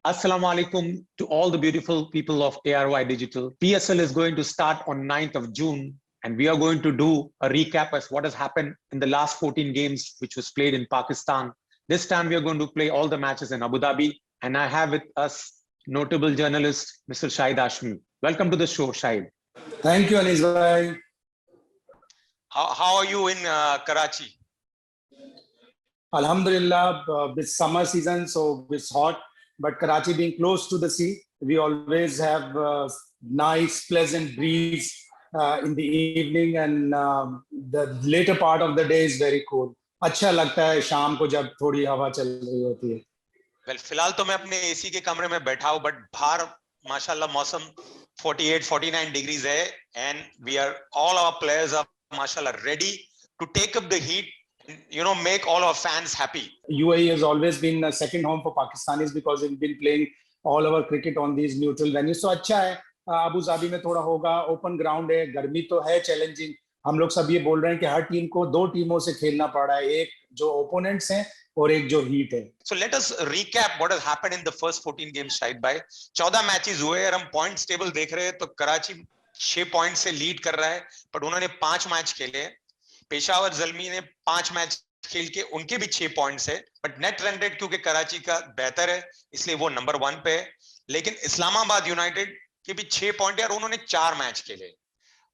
Assalamu alaikum to all the beautiful people of ARY Digital. PSL is going to start on 9th of June, and we are going to do a recap as what has happened in the last 14 games, which was played in Pakistan. This time we are going to play all the matches in Abu Dhabi, and I have with us notable journalist, Mr. Shahid Hashmi. Welcome to the show, Shahid. Thank you, Anis bhai. How are you in Karachi? Alhamdulillah, this summer season, so it's hot. But Karachi being close to the sea, we always have nice, pleasant breeze in the evening, and the later part of the day is very cool. अच्छा लगता है शाम को जब थोड़ी हवा चल रही होती है. Well, फिलहाल तो मैं अपने एसी के कमरे में बैठा हूँ, but बाहर माशाल्लाह मौसम 48-49 degrees है, and we are all our players are mashallah ready to take up the heat. You know, make all our fans happy. UAE has always been a second home for Pakistanis because we've been playing all our cricket on these neutral venues. So अच्छा है, Abu Dhabi में थोड़ा होगा, open ground है, गर्मी तो है challenging. हम लोग सब ये बोल रहे हैं कि हर टीम को दो टीमों से खेलना पड़ रहा है, एक जो ओपोनेंट्स हैं और एक जो हीट है. So let us recap what has happened in the first 14 games. शायद भाई 14 मैचेस हुए और हम पॉइंट्स टेबल देख रहे हैं तो कराची 6 पॉइंट से लीड कर रहा है, पर उन्होंने 5 मैच खेले. पेशावर ज़ल्मी ने 5 मैच खेल के उनके भी 6 पॉइंट्स है, बट नेट रन रेट क्योंकि कराची का बेहतर है इसलिए वो नंबर 1 पे है. लेकिन इस्लामाबाद यूनाइटेड के भी 6 पॉइंट है और उन्होंने 4 मैच खेले.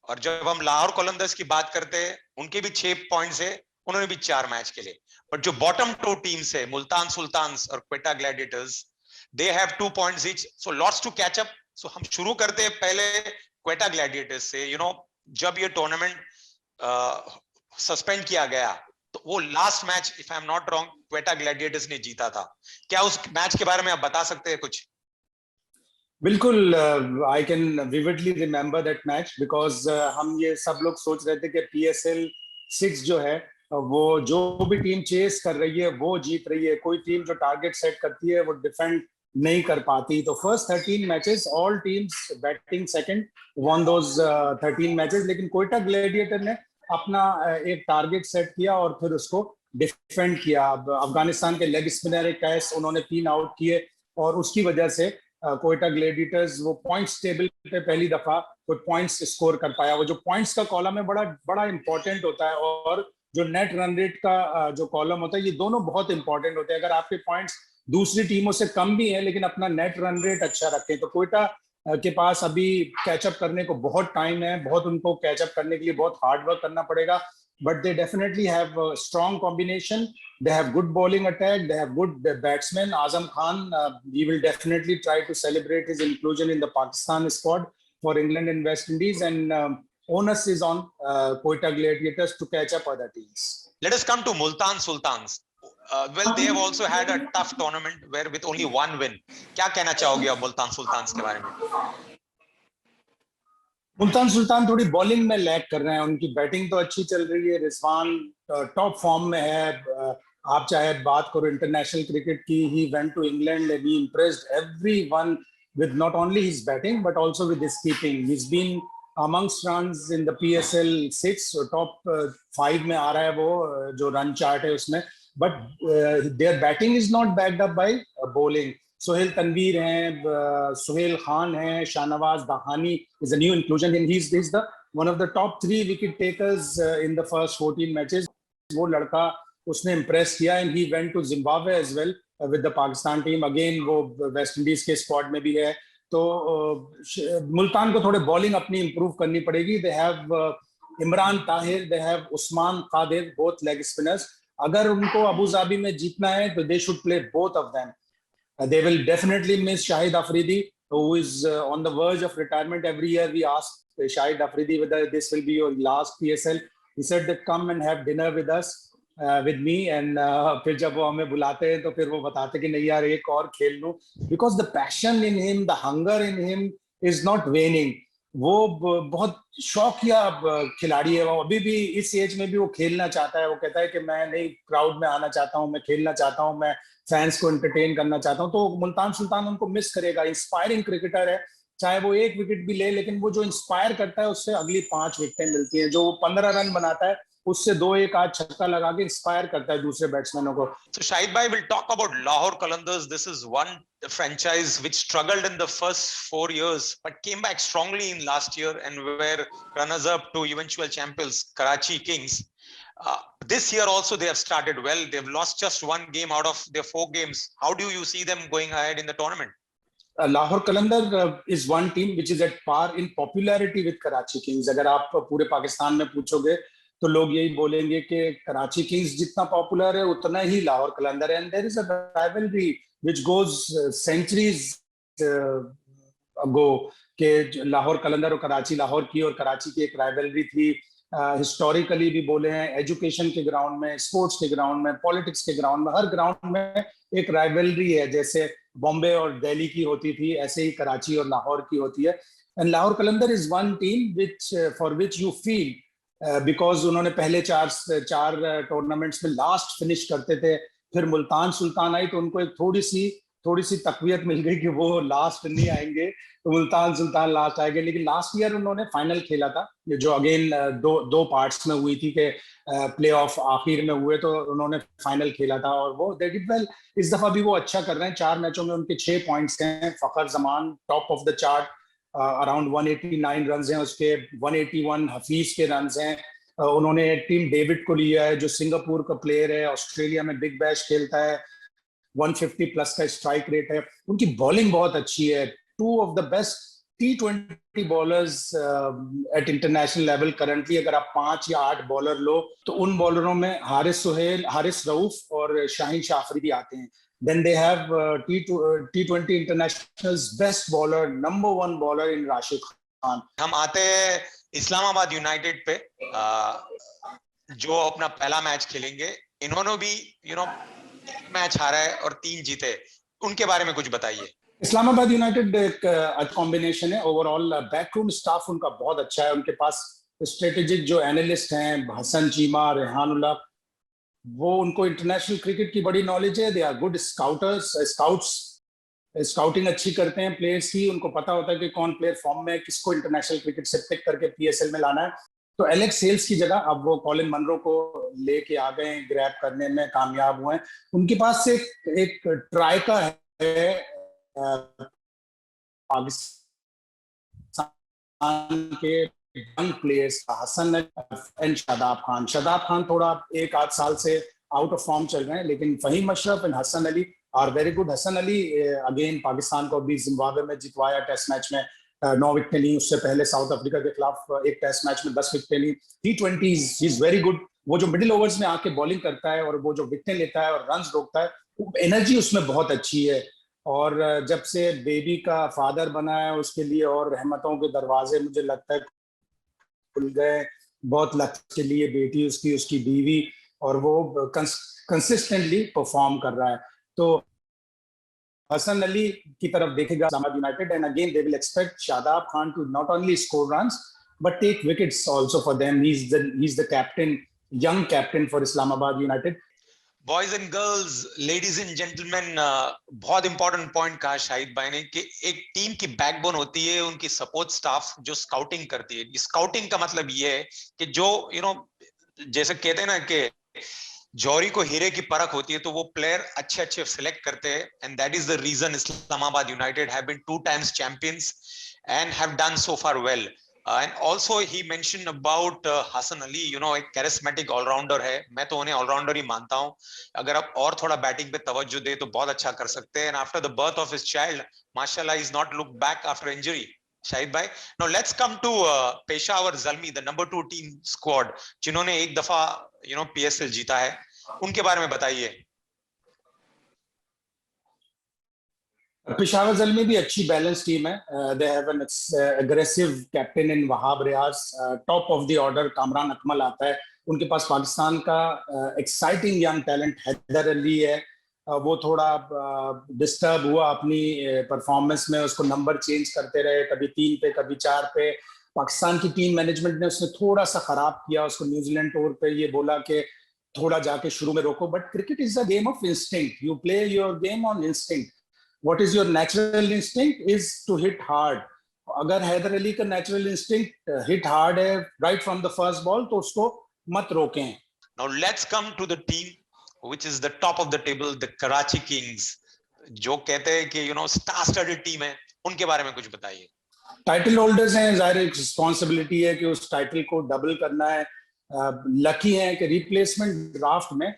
और जब हम लाहौर कोलंदर्स की बात करते हैं उनके भी 6 पॉइंट्स है, उन्होंने भी 4 मैच खेले. बट जो बॉटम 2 टीम्स है मुल्तान सुल्तान्स और Quetta Gladiators, they have 2 points each, so lots to catch up. So हम शुरू करते हैं पहले क्वेटा ग्लैडिएटर्स से. यू नो, जब ये टूर्नामेंट सस्पेंड किया गया तो वो last match if I am not wrong Quetta Gladiators ने जीता था. क्या उस मैच के बारे में आप बता सकते हैं कुछ? बिल्कुल, I can vividly remember that match because हम ये सब लोग सोच रहे थे कि PSL 6 जो है वो जो भी टीम चेस कर रही है वो जीत रही है. कोई टीम जो टारगेट सेट करती है वो डिफेंड नहीं कर पाती. तो first 13 matches all teams batting second one those 13 matches. लेकिन कोयटा ग्लैडिएटर ने अपना एक टारगेट सेट किया और फिर उसको डिफेंड किया. अफगानिस्तान के लेग स्पिनर कैस उन्होंने 3 आउट किए और उसकी वजह से कोयटा ग्लैडिएटर्स वो पॉइंट्स टेबल पे पहली दफा कोई पॉइंट्स स्कोर कर पाया. वो जो पॉइंट्स का कॉलम है बड़ा बड़ा इंपॉर्टेंट होता है और जो नेट रन रेट का जो कॉलम होता है ये दोनों बहुत इंपॉर्टेंट होते हैं. अगर आपके पॉइंट्स दूसरी टीमों से कम भी है लेकिन अपना नेट रन रेट अच्छा रखें तो कोयटा के पास अभी कैचअप करने को बहुत टाइम है. बहुत उनको कैचअप करने के लिए बहुत हार्ड वर्क करना पड़ेगा. But they definitely have strong combination. They have good bowling attack. They have good batsmen. Azam Khan, we will definitely try to celebrate his inclusion in the Pakistan squad for England and West Indies. And onus is on Quetta Gladiators to catch up other teams. Let us come to Multan Sultans. Well, they have also had a tough tournament where with only 1 win. क्या कहना चाहोगे आप Multan sultans के बारे में? मुल्तान सुल्तान थोड़ी bowling में lag कर रहे हैं. उनकी बैटिंग तो अच्छी चल रही है. रिजवान टॉप फॉर्म में है. आप चाहे बात करो इंटरनेशनल क्रिकेट की, he went to England and he impressed everyone with not only his batting but also with his keeping. He's been amongst runs in the PSL 6, so top 5 में आ रहा है वो जो रन चार्ट है उसमें. But their batting is not backed up by bowling. Sohail Tanveer हैं, Sohail Khan हैं, Shahnawaz Dahani is a new inclusion and he's the one of the top 3 wicket takers in the first 14 matches. वो लड़का उसने impress किया and he went to Zimbabwe as well with the Pakistan team. Again वो West Indies के squad में भी है. तो मुल्तान को थोड़े बॉलिंग अपनी इंप्रूव करनी पड़ेगी. They have Imran Tahir, they have Usman Qadir, both leg spinners. अगर उनको अबू धाबी में जीतना है तो they should play both of them. They will definitely miss Shahid Afridi who is on the verge of retirement. Every year we ask Shahid Afridi whether this will be your last PSL. He said that come and have dinner with us. With me and फिर जब वो हमें बुलाते हैं तो फिर वो बताते कि नहीं यार एक और खेल लूं. Because the passion in him, the hunger in him is not waning. वो बहुत शौकिया खिलाड़ी है. वो अभी भी इस एज में भी वो खेलना चाहता है. वो कहता है कि मैं नहीं क्राउड में आना चाहता हूँ, मैं खेलना चाहता हूँ, मैं फैंस को एंटरटेन करना चाहता हूँ. तो मुल्तान सुल्तान उनको मिस करेगा. इंस्पायरिंग क्रिकेटर है, चाहे वो 1 विकेट भी ले, लेकिन वो जो इंस्पायर करता है उससे अगली 5 विकेटें मिलती हैं. जो 15 रन बनाता है उससे 2-1 आज छक्का लगा के इंस्पायर करता है दूसरे बैट्समैनों को. So Shahid bhai, we'll talk about Lahore Qalandars. This is one franchise which struggled in the first 4 years but came back strongly in last year and were runners up to eventual champions Karachi Kings. This year also they have started well. They've lost just one game out of their 4 games. How do you see them going ahead in the tournament? Lahore Qalandar is one team which is at par in popularity with Karachi Kings. अगर आप पूरे पाकिस्तान में पूछोगे तो लोग यही बोलेंगे कि कराची किंग्स जितना पॉपुलर है उतना ही लाहौर कलंदर है. And there is a rivalry which goes centuries ago कि लाहौर कलंदर और कराची, लाहौर की और कराची की एक राइवलरी थी. हिस्टोरिकली भी बोले हैं, एजुकेशन के ग्राउंड में, स्पोर्ट्स के ग्राउंड में, पॉलिटिक्स के ग्राउंड में, हर ग्राउंड में एक राइवलरी है. जैसे बॉम्बे और दिल्ली की होती थी, ऐसे ही कराची और लाहौर की होती है. And Lahore Qalandar is one team which for which you feel because उन्होंने पहले चार टूर्नामेंट्स में लास्ट फिनिश करते थे. फिर मुल्तान सुल्तान आई तो उनको एक थोड़ी सी तकवीत मिल गई कि वो लास्ट नहीं आएंगे, तो मुल्तान सुल्तान लास्ट आएंगे. लेकिन लास्ट ईयर उन्होंने फाइनल खेला था, जो अगेन दो पार्ट्स में हुई थी कि प्ले ऑफ आखिर में हुए तो उन्होंने फाइनल खेला था और वो दे डिड वेल. इस दफा भी वो अच्छा कर रहे हैं. 4 मैचों में उनके 6 पॉइंट्स हैं. Fakhar Zaman top of the chart, around 189 run हैं उसके, 181 हफीज के रन हैं. उन्होंने टीम डेविड को लिया है जो सिंगापुर का प्लेयर है, ऑस्ट्रेलिया में बिग बैश खेलता है, 150 प्लस का स्ट्राइक रेट है. उनकी बॉलिंग बहुत अच्छी है. 2 of the best T20 bowlers at international level currently. अगर आप 5 या 8 बॉलर लो तो उन बॉलरों में हारिस सुहेल, हारिस रऊफ और शाहीन शाफरी भी आते हैं. Then they have T20 internationals best bowler, number 1 bowler in Rashid Khan. हम आते हैं इस्लामाबाद यूनाइटेड पे, जो अपना पहला मैच खेलेंगे. इन्होंने भी मैच हारा है और 3 जीते. उनके बारे में कुछ बताइए. इस्लामाबाद यूनाइटेड एक कॉम्बिनेशन है. ओवरऑल बैकरूम स्टाफ उनका बहुत अच्छा है. उनके पास स्ट्रेटेजिक जो एनालिस्ट हैं, हसन चीमा, रेहानुल्लाह, वो उनको इंटरनेशनल क्रिकेट की बड़ी नॉलेज है. They are good scouts, scouting अच्छी करते हैं प्लेयर्स की. उनको पता होता है कि कौन प्लेयर फॉर्म में, किसको इंटरनेशनल क्रिकेट से पिक करके पीएसएल में लाना है. तो एलेक्स हेल्स की जगह अब वो कॉलिन मनरो को लेके आ गए, ग्रैब करने में कामयाब हुए. उनके पास एक ट्राइका है पाकिस्तान के young players, Hasan and Shadab Khan. Shadab Khan थोड़ा 1-8 साल से आउट ऑफ फॉर्म चल रहे हैं, लेकिन Faheem Ashraf and Hasan Ali are very good. Hasan Ali again Pakistan को अभी जिम्बाब्वे में जितवाया टेस्ट मैच में, 9 विकेटें ली. उससे पहले साउथ अफ्रीका के खिलाफ एक टेस्ट मैच में 10 विकेटें ली. T20 is very good. वो जो मिडिल ओवर्स में आके बॉलिंग करता है और वो जो विकेटें लेता है और रन रोकता है, एनर्जी उसमें बहुत अच्छी है. और जब से बेबी का फादर बना है उसके लिए और रहमतों के दरवाजे मुझे लगता है खुल गए बहुत लक के लिए. बेटी उसकी बीवी, और वो कंसिस्टेंटली परफॉर्म कर रहा है. तो हसन अली की तरफ देखेगा Islamabad United, and again they will expect Shadab Khan to not only score runs but take wickets also for them. He is the captain, young captain for Islamabad United. Boys and girls, ladies and gentleman, बहुत important point कहा शाहिद भाई ने कि एक team की backbone होती है उनकी सपोर्ट स्टाफ जो स्काउटिंग करती है. स्काउटिंग का मतलब ये है कि जो जैसे कहते हैं ना कि जौहरी को हीरे की परख होती है, तो वो प्लेयर अच्छे अच्छे सिलेक्ट करते हैं. And that is the reason Islamabad United have been 2 times champions and have done so far well. And also he mentioned about Hassan Ali, एक charismatic all-rounder है. मैं तो उन्हें all-rounder ही मानता हूँ. अगर आप और थोड़ा बैटिंग पे तवज्जो दे तो बहुत अच्छा कर सकते हैं. And after the birth of his child, mashallah, he's not looked back after injury. Shahid bhai, now let's come to Peshawar Zalmi, the number 2 team squad, जिन्होंने एक दफा PSL जीता है. उनके बारे में बताइए. पेशावर ज़ल्मी भी अच्छी बैलेंस टीम है. They have an aggressive captain in Wahab Riaz. Top of the order Kamran Akmal आता है. उनके पास पाकिस्तान का exciting young talent Haider Ali है. वो थोड़ा डिस्टर्ब हुआ अपनी परफॉर्मेंस में, उसको नंबर चेंज करते रहे, कभी 3 पे कभी 4 पे. पाकिस्तान की टीम मैनेजमेंट ने उसने थोड़ा सा खराब किया. उसको न्यूजीलैंड टूर पे ये बोला कि थोड़ा जाके शुरू में रोको. But cricket is a game of instinct. You play your game on instinct. What is your natural instinct is to hit hard. अगर हैदर अली का नेचुरल इंस्टिंक्ट हिट हार्ड है right from the first ball, तो उसको मत रोकें। Now let's come to the team which is the top of the table, the Karachi Kings. जो कहते हैं कि star studded team है, उनके बारे में कुछ बताइए। टाइटल होल्डर्स हैं, जाहिर एक रिस्पॉन्सिबिलिटी है कि उस टाइटल को डबल करना है। लकी है कि रिप्लेसमेंट ड्राफ्ट में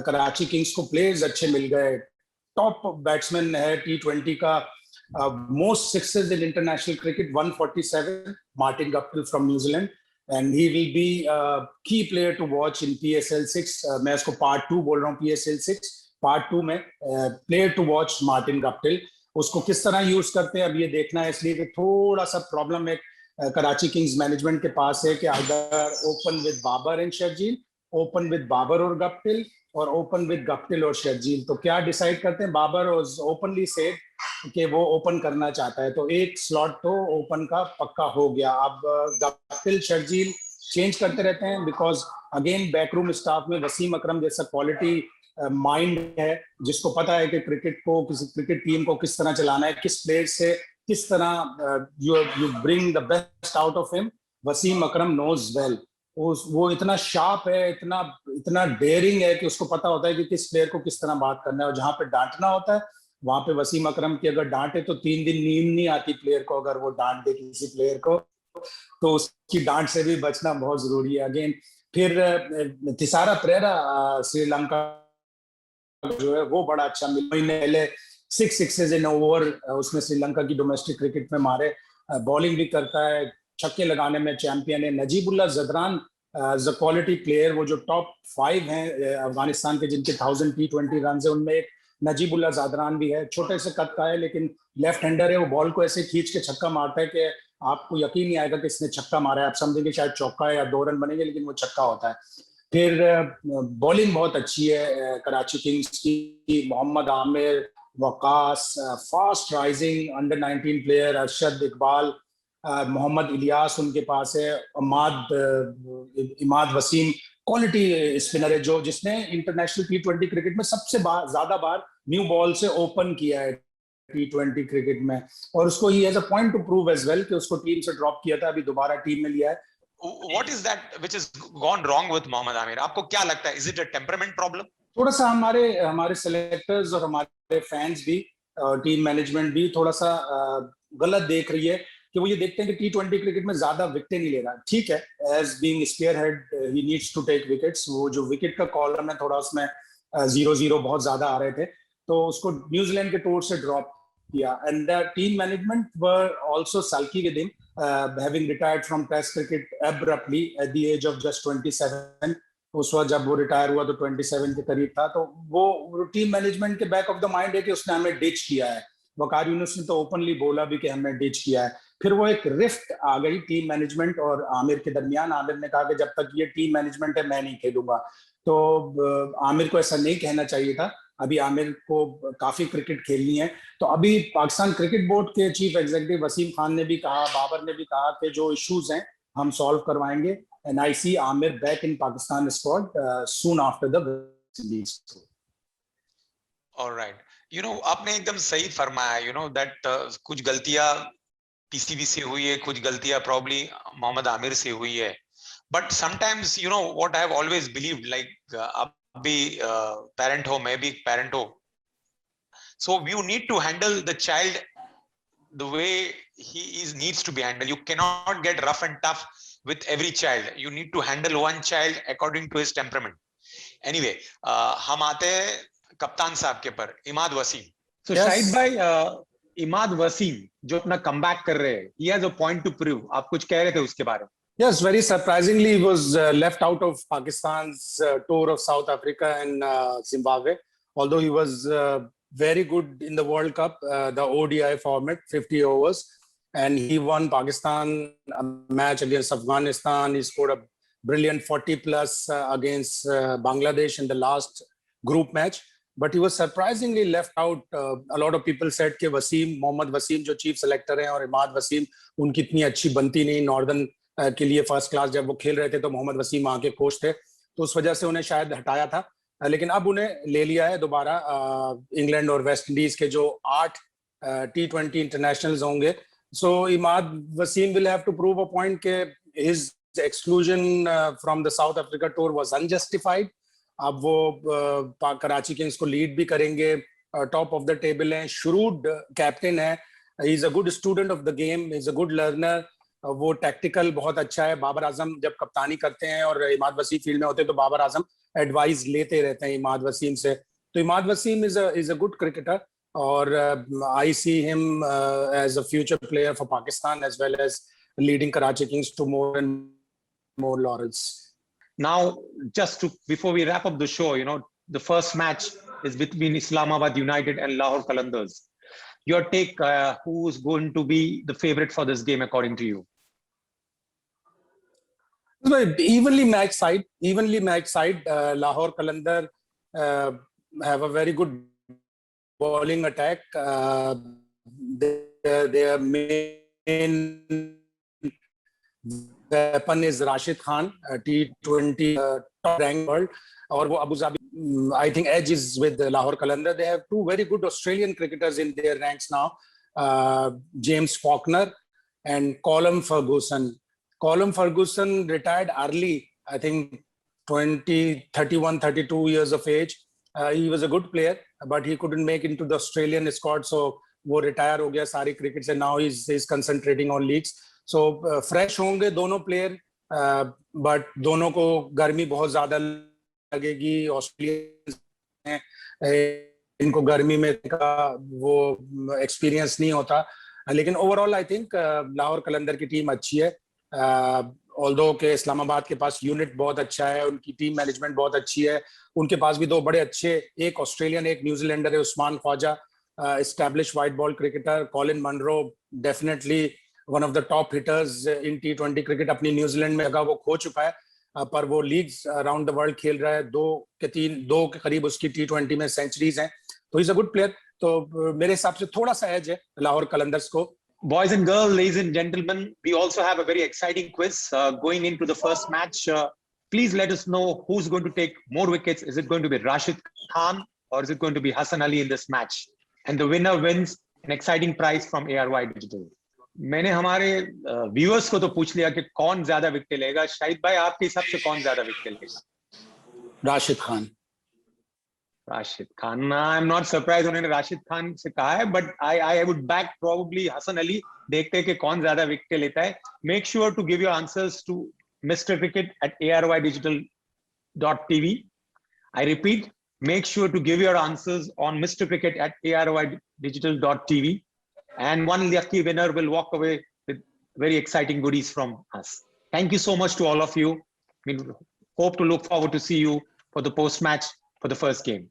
कराची किंग्स को प्लेयर्स अच्छे मिल गए। टॉप बैट्समैन है T20 का, most sixes in international cricket 147, Martin Guptill from New Zealand, and he will be की player to watch in PSL 6। मैं इसको पार्ट 2 बोल रहा हूँ, PSL 6 पार्ट 2 में player to watch Martin Guptill. उसको किस तरह यूज करते हैं अब ये देखना है, इसलिए कि थोड़ा सा प्रॉब्लम है कराची किंग्स मैनेजमेंट के पास है कि अगर open with Babar and Sharjeel, open with Babar और गप्टिल, और ओपन विद गप्टिल और शर्जील। तो क्या डिसाइड करते हैं? बाबर ओपनली सेड कि वो ओपन करना चाहता है, तो एक स्लॉट तो ओपन का पक्का हो गया। अब गप्टिल शर्जील चेंज करते रहते हैं, बिकॉज अगेन बैकरूम स्टाफ में वसीम अकरम जैसा क्वालिटी माइंड है, जिसको पता है कि क्रिकेट को, किसी क्रिकेट टीम को किस तरह चलाना है, किस प्लेयर से किस तरह you bring the best out of him. Wasim Akram knows well, वो इतना शार्प है, इतना डेयरिंग है कि उसको पता होता है कि किस प्लेयर को किस तरह बात करना है, और जहां पे डांटना होता है वहां पे वसीम अकरम की अगर डांटे तो 3 दिन नींद नहीं आती प्लेयर को। अगर वो डांट दे किसी प्लेयर को तो उसकी डांट से भी बचना बहुत जरूरी है। अगेन फिर थिसारा परेरा श्रीलंका जो है वो बड़ा अच्छा महीने पहले 6 सिक्सेस इन ओवर उसने श्रीलंका की डोमेस्टिक क्रिकेट में मारे। बॉलिंग भी करता है, छक्के लगाने में चैंपियन है। Najibullah Zadran the quality player, वो जो टॉप 5 हैं अफगानिस्तान के जिनके 1000 T20 रन है, उनमें एक नजीबुल्लाह जदरान भी है। छोटे से कद का है लेकिन लेफ्ट हैंडर है, वो बॉल को ऐसे खींच के छक्का मारता है कि आपको यकीन नहीं आएगा कि इसने छक्का मारा है। आप समझेंगे शायद चौका है या 2 रन बनेंगे, लेकिन वो छक्का होता है। फिर बॉलिंग बहुत अच्छी है कराची किंग्स की। Mohammad Amir, Waqas, fast rising under 19 player, Arshad Iqbal, Mohammad Ilyas उनके पास है, इमाद वसीम क्वालिटी स्पिनर है, जिसने इंटरनेशनल T20 क्रिकेट में सबसे ज्यादा बार न्यू बॉल से ओपन किया है T20 क्रिकेट में, और उसको ही as a point to prove as well कि उसको टीम से ड्रॉप किया था, अभी दोबारा टीम में लिया है। What is that which has gone wrong with Mohammad Aamir? आपको क्या लगता है? Is it a temperament problem? थोड़ा सा हमारे सेलेक्टर्स और हमारे फैंस भी, टीम मैनेजमेंट भी थोड़ा सा गलत देख रही है कि वो ये देखते हैं कि T20 क्रिकेट में ज्यादा विकेट नहीं ले रहा। ठीक है, as being spearhead he needs to take wickets. वो जो विकेट का कॉलम है थोड़ा उसमें 0-0 बहुत ज्यादा आ रहे थे, तो उसको न्यूजीलैंड के टूर से ड्रॉप किया। And the team management were also sulky with him, having retired from Test cricket abruptly at the age of just 27। उस वक्त जब वो रिटायर हुआ तो 27 के करीब था। तो वो टीम मैनेजमेंट के बैक ऑफ द माइंड है कि उसने हमें डिच किया है। वकार यूनुस ने तो ओपनली बोला भी कि हमें डिच किया है। फिर वो एक रिफ्ट आ गई टीम मैनेजमेंट और आमिर के दरमियान। आमिर ने कहा कि जब तक ये टीम मैनेजमेंट है मैं नहीं खेलूंगा। तो आमिर को ऐसा नहीं कहना चाहिए था। अभी आमिर को काफी क्रिकेट खेलनी है। तो अभी पाकिस्तान क्रिकेट बोर्ड के चीफ एग्जीक्यूटिव वसीम खान ने भी कहा, बाबर ने भी कहा कि जो इश्यूज हैं हम सॉल्व करवाएंगे। And I see Amir back in Pakistan squad soon after the West Indies. Alright, आपने एकदम सही फरमाया, दैट कुछ गलतियां पीसीबी से हुई है, कुछ गलतियां प्रॉब्ली मोहम्मद आमिर से हुई है। But sometimes what I have always believed, like आप भी पेरेंट हो, मैं भी पेरेंट हो, so you need to handle the child the way needs to be handled. You cannot get rough and tough with every child. You need to handle one child according to his temperament. Anyway, हम आते हैं कप्तान साहब के पर, Imad Wasim. So Shahid भाई, इमाद वसीम जो अपना कमबैक कर रहे हैं, he has a point to prove. आप कुछ कह रहे थे उसके बारे में? Yes, very surprisingly, he was left out of Pakistan's tour of South Africa and Zimbabwe. Although he was very good in the World Cup, the ODI format, 50 overs, and he won Pakistan a match against Afghanistan. He scored a brilliant 40 plus against Bangladesh in the last group match. But he was surprisingly left out. A lot of people said कि मोहम्मद वसीम जो chief selector हैं और इमाद वसीम उनकी इतनी अच्छी बनती नहीं। Northern के लिए फर्स्ट क्लास जब वो खेल रहे थे तो मोहम्मद वसीम आके कोच थे, तो उस वजह से उन्हें शायद हटाया था। लेकिन अब उन्हें ले लिया है दोबारा। इंग्लैंड और वेस्ट इंडीज के जो 8 T20 इंटरनेशनल्स होंगे, so Imad Wasim will have to prove a point के his exclusion from the South Africa tour was unjustified. अब वो कराची किंग्स को लीड भी करेंगे, टॉप ऑफ द टेबल हैं, shrewd कैप्टन है, he is a good student of the game, is a good learner, वो tactical बहुत अच्छा है. बाबर आजम जब कप्तानी करते हैं और इमाद वसीम फील्ड में होते हैं तो बाबर आजम एडवाइस लेते रहते हैं इमाद वसीम से. तो Imad Wasim is a good cricketer और I see him as a future player for Pakistan as well as leading Karachi Kings to more and more laurels. Now, before we wrap up the show, the first match is between Islamabad United and Lahore Qalandars. Your take, who's going to be the favorite for this game according to you? Evenly matched side. Lahore Qalandar have a very good bowling attack. Their main weapon is Rashid Khan, T20 top ranked world, और वो Abu Dhabi. I think edge is with Lahore Qalandar. They have two very good Australian cricketers in their ranks now, James Faulkner and Colin Ferguson. Colin Ferguson retired early, I think 32 years of age. He was a good player, but he couldn't make into the Australian squad, so वो retire हो गया सारी cricket से. Now he's concentrating on leagues. So fresh होंगे दोनों player, but दोनों को गर्मी बहुत ज्यादा लगेगी. ऑस्ट्रेलियन इनको गर्मी में का वो एक्सपीरियंस नहीं होता, लेकिन ओवरऑल आई थिंक लाहौर कलंदर की टीम अच्छी है. ऑल्दो के इस्लामाबाद के पास यूनिट बहुत अच्छा है, उनकी टीम मैनेजमेंट बहुत अच्छी है, उनके पास भी दो बड़े अच्छे, एक ऑस्ट्रेलियन एक न्यूजीलैंडर है, Usman Khwaja, establish white ball cricketer. Colin Munro definitely one of the top hitters in T20 cricket. अपनी न्यूजीलैंड में जगह वो खो चुका है, पर वो लीग्स अराउंड द वर्ल्ड खेल रहा है. दो के करीब उसकी T20 में सेंचुरीज हैं, तो इज अ गुड प्लेयर. तो मेरे हिसाब से थोड़ा सा एज है लाहौर कलंदर्स को. Boys and girls, ladies and gentlemen, we also have a very exciting quiz going into the first match. Please let us know who's going to take more wickets. Is it going to be Rashid Khan or is it going to be Hassan Ali in this match? And the winner wins an exciting prize from ARY Digital. मैंने हमारे viewers को तो पूछ लिया कि कौन ज्यादा wicket लेगा. शाहिद भाई, आपके हिसाब से कौन ज्यादा विकेट लेगा? Rashid Khan. Rashid Khan. I am not surprise उन्होंने राशिद खान से कहा है, but I would back probably Hasan Ali. देखते हैं कि कौन ज्यादा विकेट लेता है. Make sure to give your answers to mrcricket@arydigital.tv. I repeat, make sure to give your answers on mrcricket@arydigital.tv. And one lucky winner will walk away with very exciting goodies from us. Thank you so much to all of you. We hope to look forward to see you for the post-match for the first game.